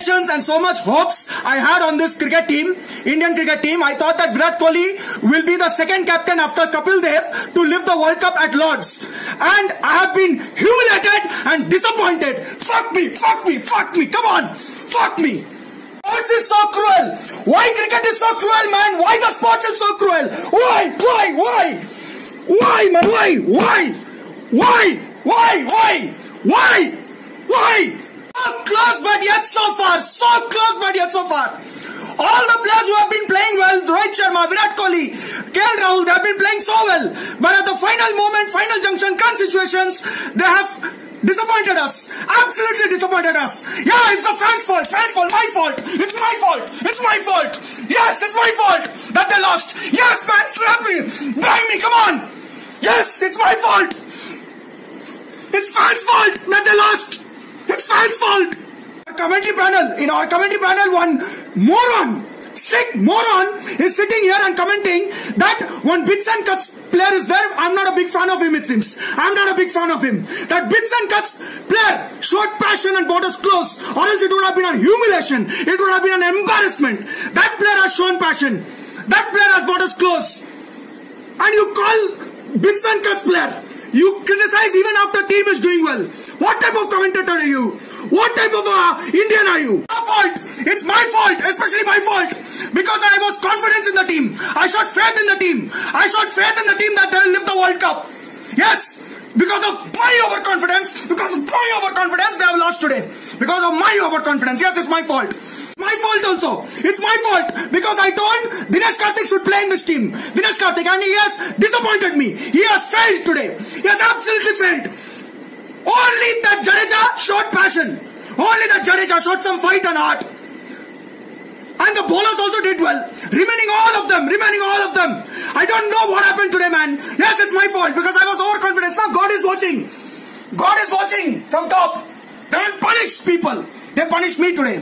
And so much hopes I had on this cricket team, Indian cricket team. I thought that Virat Kohli will be the second captain after Kapil Dev to lift the World Cup at Lord's. And I have been humiliated and disappointed. Fuck me, fuck me, fuck me. Come on, fuck me. Sports is so cruel. Why cricket is so cruel, man? Why the sports is so cruel? Why, man? Why? So close but yet so far. So close but yet so far. All the players who have been playing well, Rohit Sharma, Virat Kohli, KL Rahul, they have been playing so well. But at the final moment, final junction, crunch situations, they have disappointed us. Absolutely disappointed us. Yeah, it's the fans' fault. My fault. It's my fault. It's my fault. Yes, it's my fault that they lost. Yes, man, slap me. Bang me, come on. Yes, it's my fault. It's fans' fault that they lost. It's fans' fault. In our commentary panel, one moron, sick moron, is sitting here and commenting that one bits and cuts player is there. I'm not a big fan of him, it seems. I'm not a big fan of him. That bits and cuts player showed passion and brought us close, or else it would have been a humiliation. It would have been an embarrassment. That player has shown passion. That player has brought us close. And you call bits and cuts player. You criticize even after team is doing well. What type of commentator are you? What type of Indian are you? My fault. It's my fault, especially my fault. Because I was confident in the team. I showed faith in the team. I showed faith in the team that they will lift the World Cup. Yes. Because of my overconfidence, they have lost today. Because of my overconfidence. Yes, it's my fault. My fault also. It's my fault because I told Dinesh Karthik should play in this team. Dinesh Karthik, and he has disappointed me. He has failed today. He has absolutely failed. Only that Jadeja showed passion. Only that Jadeja showed some fight and heart. And the bowlers also did well. Remaining all of them. I don't know what happened today, man. Yes, it's my fault because I was overconfident. Now God is watching. God is watching from top. They will punish people. They punished me today.